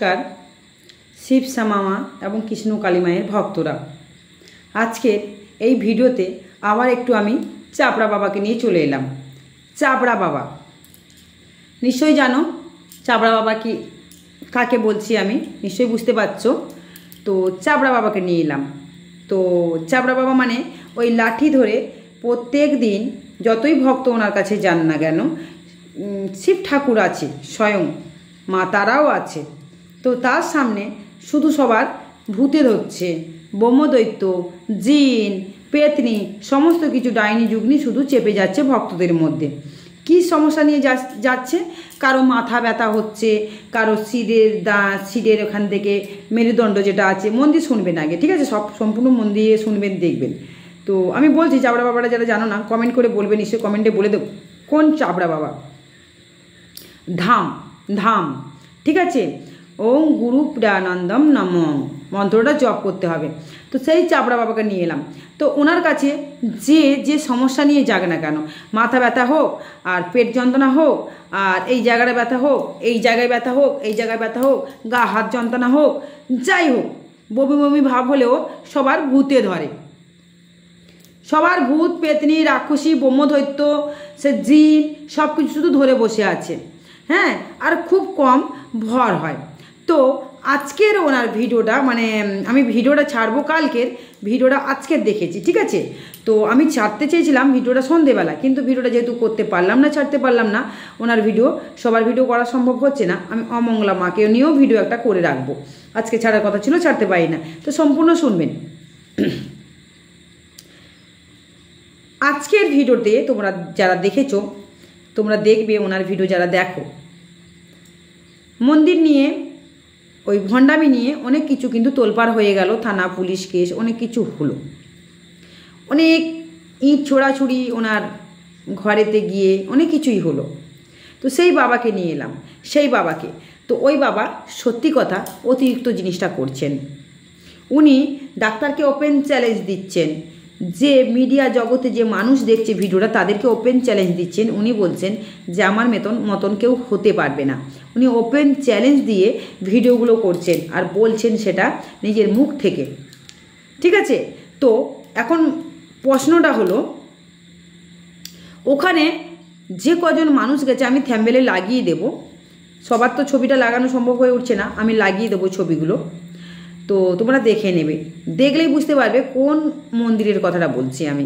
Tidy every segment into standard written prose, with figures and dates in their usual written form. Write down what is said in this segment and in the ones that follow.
নমস্কার শিব শ্যামা এবং কৃষ্ণ কালী মায়ের ভক্তরা, আজকের এই ভিডিওতে আবার একটু আমি চাপড়া বাবাকে নিয়ে চলে এলাম। চাপড়া বাবা নিশ্চয়ই জানো চাপড়া বাবা কি কাকে বলছি, আমি নিশ্চয়ই বুঝতে পারছো। তো চাপড়া বাবাকে নিয়ে এলাম। তো চাপড়া বাবা মানে ওই লাঠি ধরে প্রত্যেক দিন যতই ভক্ত ওনার কাছে যান না কেন, শিব ঠাকুর আছে, স্বয়ং মা তারাও আছে, তো তার সামনে শুধু সবার ভূতে ধরছে, ব্রহ্মদৈত্য, জিন, পেতনি, সমস্ত কিছু ডাইনি যুগনি শুধু চেপে যাচ্ছে ভক্তদের মধ্যে। কি সমস্যা নিয়ে যাচ্ছে? কারো মাথা ব্যথা হচ্ছে, কারো শিরের ওখান থেকে মেরুদণ্ড যেটা আছে, মন দিয়ে শুনবেন আগে, ঠিক আছে? সম্পূর্ণ মন দিয়ে শুনবেন, দেখবেন। তো আমি বলছি চাপড়া বাবাটা যারা জানো না কমেন্ট করে বলবেন, নিশ্চয়ই কমেন্টে বলে দেবো কোন চাপড়া বাবা। ধাম, ঠিক আছে? ওম গুরু প্রাণানন্দম নমঃ মন্ত্রটা জপ করতে হবে। তো সেই চাপড়া বাবাকে নিয়ে এলাম। তো ওনার কাছে যে সমস্যা নিয়ে যাক না কেন, মাথা ব্যথা হোক, আর পেট যন্ত্রণা হোক, আর এই জায়গায় ব্যথা হোক, এই জায়গায় ব্যথা হোক, এই জায়গায় ব্যথা হোক, গা হাত যন্ত্রণা হোক, যাই হোক, বমি বমি ভাব হলেও সবার ভূতে ধরে, সবার ভূত, পেতনি, রাক্ষসী, ব্রহ্মদৈত্য, সে জিন সব কিছু শুধু ধরে বসে আছে, হ্যাঁ, আর খুব কম ভর হয়। তো আজকের ওনার ভিডিওটা, মানে আমি ভিডিওটা ছাড়বো কালকের, ভিডিওটা আজকের দেখেছি, ঠিক আছে? তো আমি ছাড়তে চেয়েছিলাম ভিডিওটা সন্ধেবেলা, কিন্তু ভিডিওটা যেহেতু করতে পারলাম না, ছাড়তে পারলাম না, ওনার ভিডিও সবার ভিডিও করা সম্ভব হচ্ছে না, আমি অমঙ্গলা মাকে নিয়েও ভিডিও একটা করে রাখবো। আজকে ছাড়ার কথা ছিল, ছাড়তে পারি না। তো সম্পূর্ণ শুনবেন। আজকের ভিডিওতে তোমরা যারা দেখেছো, তোমরা দেখবে ওনার ভিডিও যারা দেখো, মন্দির নিয়ে, ওই ভণ্ডামি নিয়ে অনেক কিছু কিন্তু তোলপাড় হয়ে গেল, থানা পুলিশ কেস অনেক কিছু হলো, অনেক ইট ছোড়াছুড়ি ওনার ঘরেতে গিয়ে অনেক কিছুই হলো। তো সেই বাবাকে নিয়ে এলাম, সেই বাবাকে। তো ওই বাবা সত্যি কথা অতিরিক্ত জিনিসটা করছেন। উনি ডাক্তারকে ওপেন চ্যালেঞ্জ দিচ্ছেন, যে মিডিয়া জগতে যে মানুষ দেখছে ভিডিওটা তাদেরকে ওপেন চ্যালেঞ্জ দিচ্ছেন। উনি বলছেন যে আমার মতন কেউ হতে পারবে না। উনি ওপেন চ্যালেঞ্জ দিয়ে ভিডিওগুলো করছেন আর বলছেন সেটা নিজের মুখ থেকে, ঠিক আছে? তো এখন প্রশ্নটা হলো, ওখানে যে কজন মানুষ গেছে, আমি থ্যাম্বনেলে লাগিয়ে দেব, সবার তো ছবিটা লাগানো সম্ভব হয়ে উঠছে না, আমি লাগিয়ে দেবো ছবিগুলো, তো তোমরা দেখে নেবে, দেখলেই বুঝতে পারবে কোন মন্দিরের কথাটা বলছি আমি।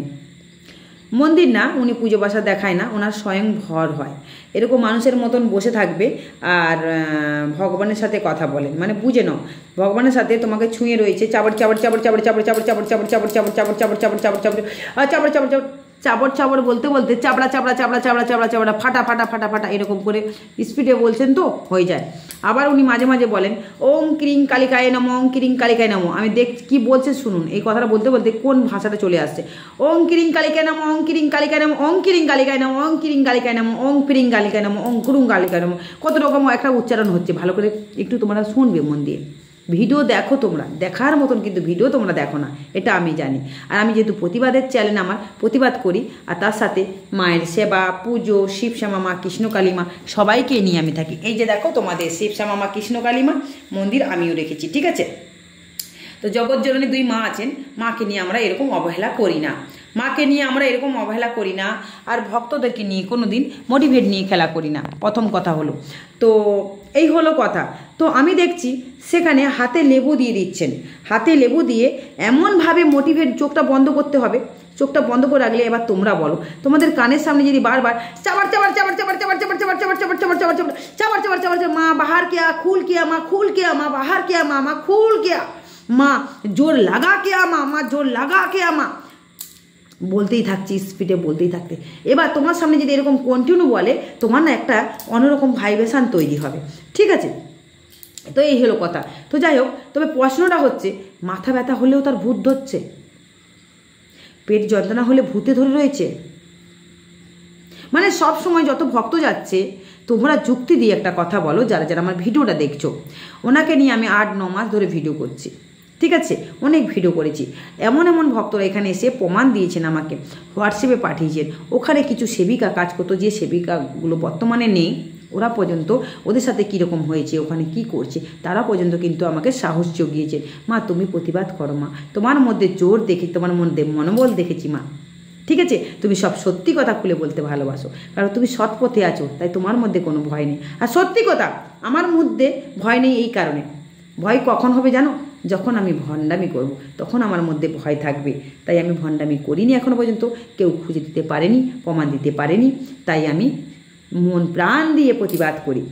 মন্দির না, উনি পুজো বাসা দেখায় না, ওনার স্বয়ং ভর হয়, এরকম মানুষের মতন বসে থাকবে আর ভগবানের সাথে কথা বলেন, মানে বুঝে নাও ভগবানের সাথে তোমাকে ছুঁয়ে রয়েছে, চাবড় চাবড় চাবড় চাবড় চাবড় চাবড় চাবড় চাবড় চাবড় চাবড় চাবড় চাবড় চাবড় চাবড় চাবড় আর চাবড় চাবড় চাবড় চাবড় চাবড় বলতে বলতে চাবড়া চাবড়া চাবড়া চাবড়া চাবড়া চাবড়া ফাটা ফাটা ফাটা ফাটা এরকম করে স্পিডে বলছেন, তো হয়ে যায়। আবার উনি মাঝে মাঝে বলেন ওম ক্রিং কালিকায় নমঃ, ওম ক্রিং কালিকায় নমঃ। আমি কি বলছে শুনুন, এই কথাটা বলতে বলতে কোন ভাষাটা চলে আসছে। ওম ক্রিং কালিকায় নমঃ, ওম ক্রিং কালিকায় নমঃ, ওম ক্রিং কালিকায় নমঃ, ওম ক্রিং কালিকায় নমঃ, ওম ক্রিং কালিকায় নমঃ, ওম ক্রুং কালিকায় নমঃ। কত রকম একটা উচ্চারণ হচ্ছে, ভালো করে একটু তোমরা শুনবে মন দিয়ে। ভিডিও দেখো তোমরা, দেখার মতন কিন্তু ভিডিও তোমরা দেখো না, এটা আমি জানি। আর আমি যেহেতু প্রতিবাদের চ্যানেল, আমার প্রতিবাদ করি, আর তার সাথে মায়ের সেবা, পুজো, শিব শ্যামা মা, কৃষ্ণ কালী মা সবাইকে নিয়ে আমি থাকি। এই যে দেখো তোমাদের শিব শ্যামা মা, কৃষ্ণ কালী মা মন্দির আমিও রেখেছি, ঠিক আছে? তো জগৎজননী দুই মা আছেন, মাকে নিয়ে আমরা এরকম অবহেলা করি না, মাকে নিয়ে আমরা এরকম অবহেলা করি না, আর ভক্তদেরকে নিয়ে কোনো দিন মোটিভেট নিয়ে খেলা করি না, প্রথম কথা হলো। তো এই হলো কথা। তো আমি দেখছি সেখানে হাতে লেবু দিয়ে দিচ্ছেন, হাতে লেবু দিয়ে এমনভাবে মোটিভেট, চোখটা বন্ধ করতে হবে, চোখটা বন্ধ করে রাখলে এবার তোমরা বলো, তোমাদের কানের সামনে যদি বারবার চাবার চাবার চাবার চাবার চাবার চাবার চাবার চাবার চাবার চাবার চাবার চাবার চাবার চাবার চাবার চাবার মা বাহার কিয়া, খুল কিয়া মা, খুল কিয়া মা, বাহার কিয়া মা, মা খুল কিয়া মা, জোর লাগা কিয়া মা, মা জোর লাগা কিয়া মা, বলতেই থাকছি, স্পিডে বলতেই থাকতে। এবার তোমার সামনে যদি এরকম কন্টিনিউ বলে, তোমার না একটা অন্যরকম ভাইব্রেশন তৈরি হবে, ঠিক আছে? তো এই হলো কথা। তো যাই হোক, তবে প্রশ্নটা হচ্ছে, মাথা ব্যথা হলেও তার ভূত ধরছে, পেট যন্ত্রণা হলে ভূতে ধরে রয়েছে, মানে সব সময় যত ভক্ত যাচ্ছে, তোমরা যুক্তি দিয়ে একটা কথা বলো, যারা যারা আমার ভিডিওটা দেখছো। ওনাকে নিয়ে আমি 8-9 মাস ধরে ভিডিও করছি, ঠিক আছে? অনেক ভিডিও করেছি, এমন এমন ভক্তরা এখানে এসে প্রমাণ দিয়েছেন, আমাকে হোয়াটসঅ্যাপে পাঠিয়েছেন। ওখানে কিছু সেবিকা কাজ করতো, যে সেবিকাগুলো বর্তমানে নেই, ওরা পর্যন্ত ওদের সাথে কীরকম হয়েছে, ওখানে কি করছে, তারা পর্যন্ত কিন্তু আমাকে সাহস জুগিয়েছে। মা তুমি প্রতিবাদ করো মা, তোমার মধ্যে জোর দেখি, তোমার মধ্যে মনোবল দেখেছি মা, ঠিক আছে? তুমি সব সত্যি কথা খুলে বলতে ভালোবাসো, কারণ তুমি সৎ পথে আছো, তাই তোমার মধ্যে কোনো ভয় নেই। আর সত্যি কথা, আমার মধ্যে ভয় নেই এই কারণে, ভয় কখন হবে জানো? যখন আমি ভণ্ডামি করব, তখন আমার মধ্যে ভয় থাকবে। তাই আমি ভণ্ডামি করিনি এখনও পর্যন্ত, কেউ খুঁজে দিতে পারেনি, প্রমাণ দিতে পারেনি, তাই আমি মন প্রাণ দিয়ে প্রতিবাদ করি।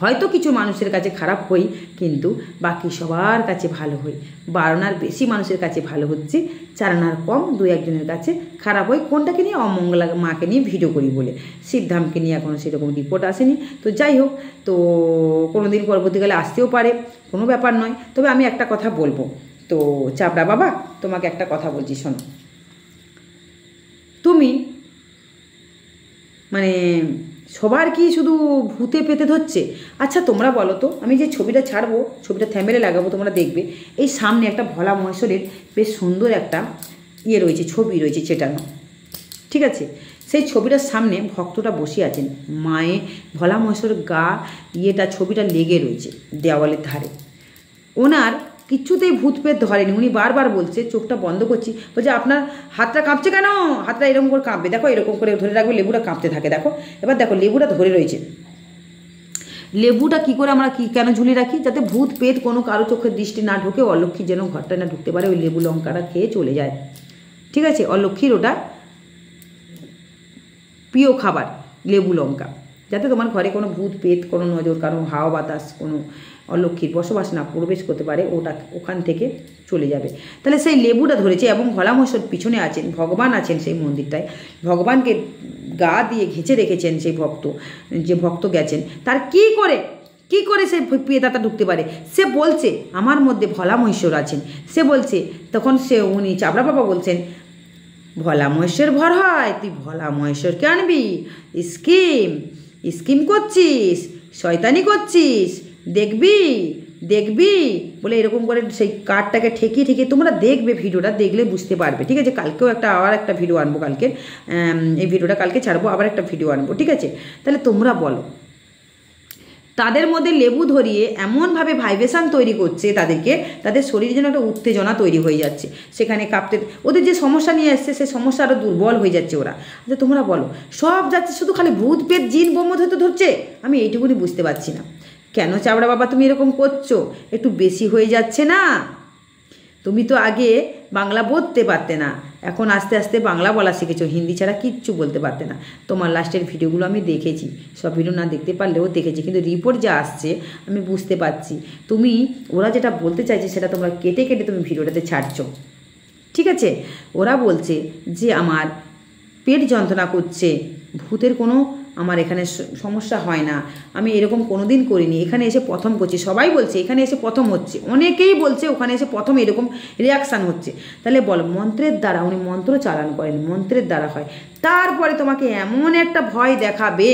হয়তো কিছু মানুষের কাছে খারাপ হই, কিন্তু বাকি সবার কাছে ভালো হই। 12 আনার বেশি মানুষের কাছে ভালো হচ্ছে, 4 আনার কম 2-1 জনের কাছে খারাপ হই। কোনটাকে নিয়ে? অমঙ্গলা মাকে নিয়ে ভিডিও করি বলে। শিবধামকে নিয়ে এখনও সেরকম রিপোর্ট আসেনি। তো যাই হোক, তো কোনো দিন পরবর্তীকালে আসতেও পারে, কোনো ব্যাপার নয়। তবে আমি একটা কথা বলবো, তো চাপড়া বাবা তোমাকে একটা কথা বলছি শোনো। তুমি মানে সবার কি শুধু ভূতে পেতে ধরছে? আচ্ছা তোমরা বলো তো, আমি যে ছবিটা ছাড়বো, ছবিটা থ্যাম্বনেলে লাগাবো, তোমরা দেখবে এই সামনে একটা ভোলা মহেশ্বরের বেশ সুন্দর একটা রয়েছে, ছবি রয়েছে চেটানো, ঠিক আছে? সেই ছবিটার সামনে ভক্তটা বসে আছেন, মায়ে ভোলা মহেশ্বরের গা ছবিটা লেগে রয়েছে দেওয়ালের ধারে। ওনার কিছুতেই ভূত পেট ধরেনি, উনি বারবার বলছে, চোখটা বন্ধ করছি, বলছে আপনার হাতটা কাঁপছে কেন? হাতটা এরকম করে কাঁপবে, দেখো এরকম করে ধরে রাখবে, লেবুটা কাঁপতে থাকে, দেখো এবার দেখো লেবুটা ধরে রয়েছে। লেবুটা কি করে আমরা কেন ঝুলিয়ে রাখি? যাতে ভূত পেট কোনো কারো চোখের দৃষ্টি না ঢোকে, অলক্ষ্মী যেন ঘরটায় না ঢুকতে পারে, ওই লেবু লঙ্কাটা খেয়ে চলে যায়, ঠিক আছে? অলক্ষ্মীর ওটা প্রিয় খাবার লেবু লঙ্কা, যাতে তোমার ঘরে কোনো ভূত পেট, কোনো নজর, কারো হাওয়া বাতাস, কোনো অলক্ষ্মীর বসবাস না প্রবেশ করতে পারে, ওটা ওখান থেকে চলে যাবে। তাহলে সেই লেবুটা ধরেছে, এবং ভোলা মহেশ্বর পিছনে আছেন, ভগবান আছেন সেই মন্দিরটায়, ভগবানকে গা দিয়ে ঘেঁচে রেখেছেন সেই যে ভক্ত গেছেন, তার কি করে সেই পেদাটা ঢুকতে পারে? সে বলছে আমার মধ্যে ভোলা মহেশ্বর আছেন, সে বলছে, তখন উনি চাবড়া বাবা বলছেন, ভোলা মহেশ্বর ভর হয়, তুই ভোলা মহেশ্বরকে আনবি, স্কিম করছিস, শয়তানি করছিস, দেখবি বলে এরকম করে সেই কার্ডটাকে ঠেকিয়ে তোমরা দেখবে, ভিডিওটা দেখলে বুঝতে পারবে, ঠিক আছে? কালকেও আবার একটা ভিডিও আনবো, কালকে এই ভিডিওটা কালকে ছাড়বো, আবার একটা ভিডিও আনবো, ঠিক আছে? তাহলে তোমরা বলো, তাদের মধ্যে লেবু ধরিয়ে এমনভাবে ভাইব্রেশন তৈরি করছে, তাদের শরীরে যেন একটা উত্তেজনা তৈরি হয়ে যাচ্ছে, সেখানে কাঁপতে, ওদের যে সমস্যা নিয়ে আসছে সেই সমস্যা আরও দুর্বল হয়ে যাচ্ছে ওরা। আচ্ছা তোমরা বলো, সব যাচ্ছে, শুধু খালি ভূত পেট জিন বোম্মত হতে ধরছে? আমি এইটুকুনি বুঝতে পারছি না, কেন চাবড়া বাবা তুমি এরকম করছো? একটু বেশি হয়ে যাচ্ছে না? তুমি তো আগে বাংলা বলতে পারতে না, এখন আস্তে আস্তে বাংলা বলা শিখেছো, হিন্দি ছাড়া কিচ্ছু বলতে পারতে না। তোমার লাস্টের ভিডিওগুলো আমি দেখেছি, সব ভিডিও না দেখতে পারলেও দেখেছি, কিন্তু রিপোর্ট যা আসছে আমি বুঝতে পারছি, ওরা যেটা বলতে চাইছে সেটা তোমরা কেটে তুমি ভিডিওটাতে ছাড়ছো, ঠিক আছে? ওরা বলছে যে আমার পেট যন্ত্রণা করছে, ভূতের কোনো আমার এখানে সমস্যা হয় না, আমি এরকম কোনো দিন করিনি, এখানে এসে প্রথম করছি, সবাই বলছে এখানে এসে প্রথম হচ্ছে, অনেকেই বলছে ওখানে এসে প্রথম এরকম রিয়াকশান হচ্ছে। তাহলে বল, মন্ত্রের দ্বারা উনি মন্ত্র চালান করেন, মন্ত্রের দ্বারা হয়, তারপরে তোমাকে এমন একটা ভয় দেখাবে,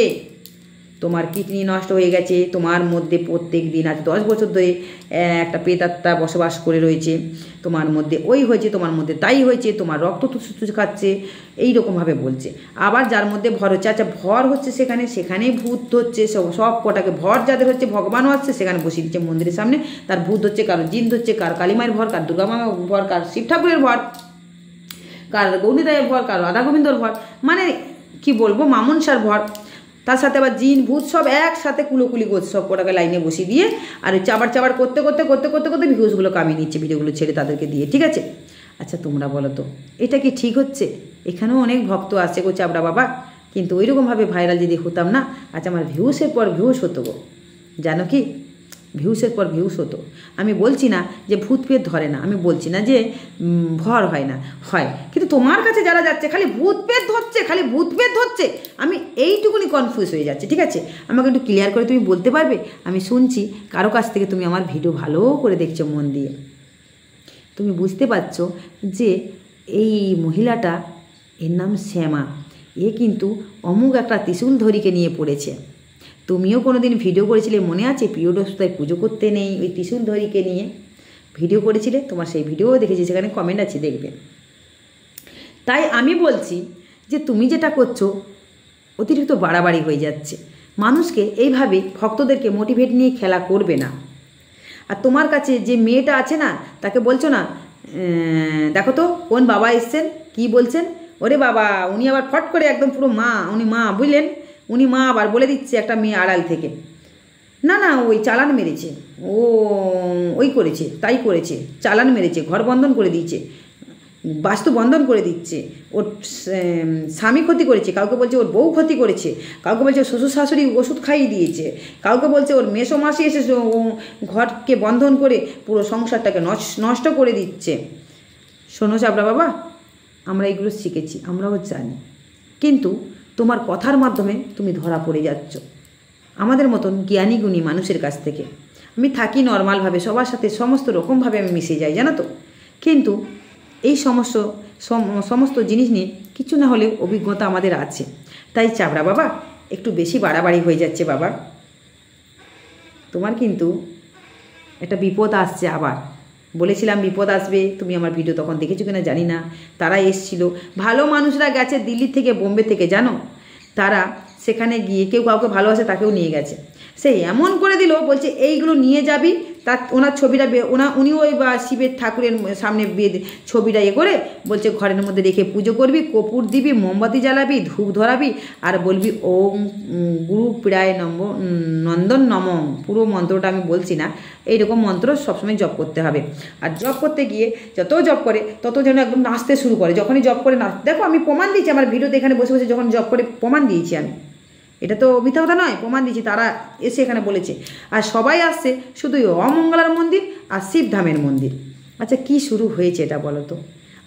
তোমার কিডনি নষ্ট হয়ে গেছে, তোমার মধ্যে প্রত্যেক দিন আজ 10 বছর ধরে একটা প্রেতাত্মা বসবাস করে রয়েছে, তোমার মধ্যে ওই হয়েছে, তোমার মধ্যে তাই হয়েছে, তোমার রক্ত তুসু খাচ্ছে, এইরকমভাবে বলছে। আবার যার মধ্যে ভর হচ্ছে, আচ্ছা ভর হচ্ছে সেখানেই ভূত হচ্ছে, সব কটাকে ভর যাদের হচ্ছে, ভগবানও আসছে সেখানে বসিয়ে দিচ্ছে মন্দিরের সামনে, তার ভূত হচ্ছে, কারো জিন হচ্ছে, কার কালীমায়ের ভর, কার দুর্গামা ভর, কার শিব ঠাকুরের ভর, কার গৌরীদায়ের ভর, কার রাধা গোবিন্দর ভর, মানে কি বলবো, মামুনসার ভর, তার সাথে আবার জিন ভূত সব একসাথে কুলোকুলি করছে, সব কটাকে লাইনে বসিয়ে দিয়ে, আর চাবার করতে ভিডিওসগুলো কামিয়ে নিচ্ছে, ভিডিওগুলো ছেড়ে তাদেরকে দিয়ে, ঠিক আছে? আচ্ছা তোমরা বলো তো, এটা কি ঠিক হচ্ছে? এখানেও অনেক ভক্ত আসছে গো চাবড়া বাবা, কিন্তু ওইরকমভাবে ভাইরাল যদি হতাম না, আচ্ছা আমার ভিউসের পর ভিউস হতো গো, জানো কি, ভিউসের পর ভিউস হতো। আমি বলছি না যে ভূত পেট ধরে না, আমি বলছি না যে ভর হয় না, হয়, কিন্তু তোমার কাছে যারা যাচ্ছে খালি ভূত পেট ধরছে, আমি এইটুকুনি কনফিউজ হয়ে যাচ্ছে, ঠিক আছে? আমাকে একটু ক্লিয়ার করে তুমি বলতে পারবে? আমি শুনছি কারো কাছ থেকে তুমি আমার ভিডিও ভালো করে দেখছো মন দিয়ে, তুমি বুঝতে পারছো যে এই মহিলাটা, এর নাম শ্যামা, এ কিন্তু অমুক একটা ত্রিশূলধরীকে নিয়ে পড়েছে। তুমিও কোনো দিন ভিডিও করেছিলে, মনে আছে? পিরিয়ড অবস্থায় পুজো করতে নেই, ওই ত্রিশূলধরীকে নিয়ে ভিডিও করেছিলে, তোমার সেই ভিডিও দেখেছি, সেখানে কমেন্ট আছে, দেখবে। তাই আমি বলছি যে তুমি যেটা করছো অতিরিক্ত বাড়াবাড়ি হয়ে যাচ্ছে, মানুষকে এইভাবে ভক্তদেরকে মোটিভেট নিয়ে খেলা করবে না। আর তোমার কাছে যে মেয়েটা আছে না, তাকে বলছো না দেখো তো কোন বাবা এসছেন, কি বলছেন, ওরে বাবা উনি আবার ফট করে একদম পুরো মা, উনি মা বুঝলেন, উনি মা আবার বলে দিচ্ছে একটা মেয়ে আড়াল থেকে, না না ওই চালান মেরেছে, ও ওই করেছে তাই করেছে, চালান মেরেছে, ঘর বন্ধন করে দিয়েছে, বাস্তু বন্ধন করে দিচ্ছে, ওর স্বামী ক্ষতি করেছে, কাউকে বলছে ওর বউ ক্ষতি করেছে, কাউকে বলছে শ্বশুর শাশুড়ি ওষুধ খাইয়ে দিয়েছে, কাউকে বলছে ওর মেসো মাসি এসে ঘরকে বন্ধন করে পুরো সংসারটাকে নষ্ট করে দিচ্ছে। শোনো চাবড়া বাবা, আমরা এগুলো শিখেছি, আমরাও জানি, কিন্তু তোমার কথার মাধ্যমে তুমি ধরা পড়ে যাচ্ছ আমাদের মতন জ্ঞানী গুণী মানুষের কাছ থেকে। আমি থাকি নর্মালভাবে, সবার সাথে সমস্ত রকমভাবে আমি মিশে যাই জানো তো, কিন্তু এই সমস্ত জিনিস নিয়ে কিছু না হলেও অভিজ্ঞতা আমাদের আছে। তাই চাবড়া বাবা একটু বেশি বাড়াবাড়ি হয়ে যাচ্ছে বাবা, তোমার কিন্তু একটা বিপদ আসছে। আবার বলেছিলাম বিপদ আসবে, তুমি আমার ভিডিও তখন দেখেছো কিনা জানি না। তারা এসছিল, ভালো মানুষরা গেছে দিল্লি থেকে বোম্বে থেকে, জানো, তারা সেখানে গিয়ে কেউ কাউকে ভালোবাসে তাকেও নিয়ে গেছে, সে এমন করে দিল, বলছে এইগুলো নিয়ে যাবি, তার ওনার ছবিটা উনিও ওই বা শিবের ঠাকুরের সামনে ছবিটা করে বলছে ঘরের মধ্যে রেখে পুজো করবি, কপুর দিবি, মোমবাতি জ্বালাবি, ধূপ ধরাবি, আর বলবি ওম গুরু পীড়ায় নন্দন নম, পুরো মন্ত্রটা আমি বলছি না, এইরকম মন্ত্র সবসময় জপ করতে হবে। আর জপ করতে গিয়ে যত জপ করে তত যেন একদম নাচতে শুরু করে, যখনই জপ করে দেখো আমি প্রমাণ দিয়েছি আমার ভিডিওতে, এখানে বসে বসে যখন জপ করে প্রমাণ দিয়েছি আমি, এটা তো মিথ্যা কথা নয়, প্রমাণ দিচ্ছি, তারা এসে এখানে বলেছে। আর সবাই আসছে শুধু অমঙ্গলার মন্দির আর শিবধামের মন্দির। আচ্ছা কি শুরু হয়েছে এটা বলো তো?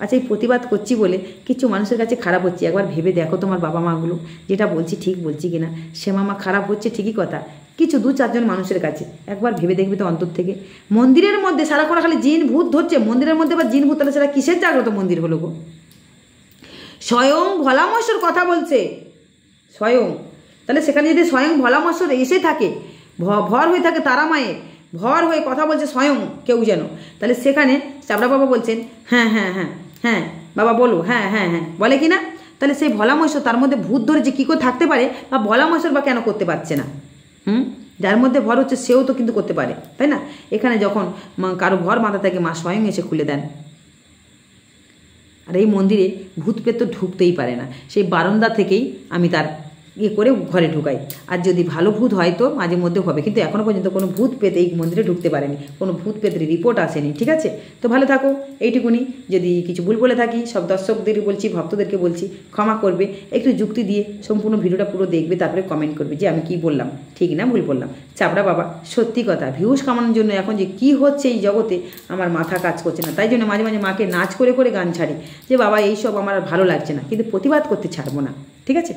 আচ্ছা এই প্রতিবাদ করছি বলে কিছু মানুষের কাছে খারাপ হচ্ছে, একবার ভেবে দেখো তোমার বাবা মাগুলো যেটা বলছি ঠিক বলছি কিনা। সে মামা খারাপ হচ্ছে ঠিকই কথা, কিছু 2-4 জন মানুষের কাছে একবার ভেবে দেখবে তো অন্তর থেকে। মন্দিরের মধ্যে সারাক্ষণ খালি জিন ভূত ধরছে, মন্দিরের মধ্যে আবার জিন ভূত, তাহলে সেটা কিসের জাগ্রত মন্দির হলো গো? স্বয়ং ভোলামহেশ্বর কথা বলছে, স্বয়ং, তাহলে সেখানে যদি স্বয়ং ভোলামহেশ্বর এসে থাকে, ভর হয়ে থাকে তারা মায়ের, ভর হয়ে কথা বলছে স্বয়ং কেউ যেন, তাহলে সেখানে চাবড়া বাবা বলছেন হ্যাঁ হ্যাঁ হ্যাঁ হ্যাঁ বাবা বলো হ্যাঁ হ্যাঁ হ্যাঁ বলে কি না? তাহলে সেই ভোলামহেশ্বর তার মধ্যে ভূত ধরেছে কী করে থাকতে পারে, বা ভোলামহেশ্বর বা কেন করতে পারছে না? যার মধ্যে ভর হচ্ছে সেও তো কিন্তু করতে পারে, তাই না? এখানে যখন কারো ভর মাথা থেকে মা স্বয়ং এসে খুলে দেন। আর এই মন্দিরে ভূত পেত তো ঢুকতেই পারে না, সেই বারান্দা থেকেই আমি তার করে ঘরে ঢুকাই। আর যদি ভালো ভূত হয় তো মাঝে মধ্যে হবে, কিন্তু এখনও পর্যন্ত কোনো ভূত পেত এই মন্দিরে ঢুকতে পারেনি, কোনো ভূত পেতের রিপোর্ট আসেনি। ঠিক আছে, তো ভালো থাকো, এইটুকুনি। যদি কিছু ভুল বলে থাকি সব দর্শকদের বলছি, ভক্তদেরকে বলছি ক্ষমা করবে, একটু যুক্তি দিয়ে সম্পূর্ণ ভিডিওটা পুরো দেখবে, তারপরে কমেন্ট করবে যে আমি কি বললাম, ঠিক না ভুল বললাম। চাবড়া বাবা সত্যি কথা, ভিউজ কামানোর জন্য এখন যে কি হচ্ছে এই জগতে আমার মাথা কাজ করছে না, তাই জন্য মাঝে মাঝে মাকে নাচ করে করে গান ছাড়ি যে বাবা এইসব আমার আর ভালো লাগছে না, কিন্তু প্রতিবাদ করতে ছাড়বো না। ঠিক আছে।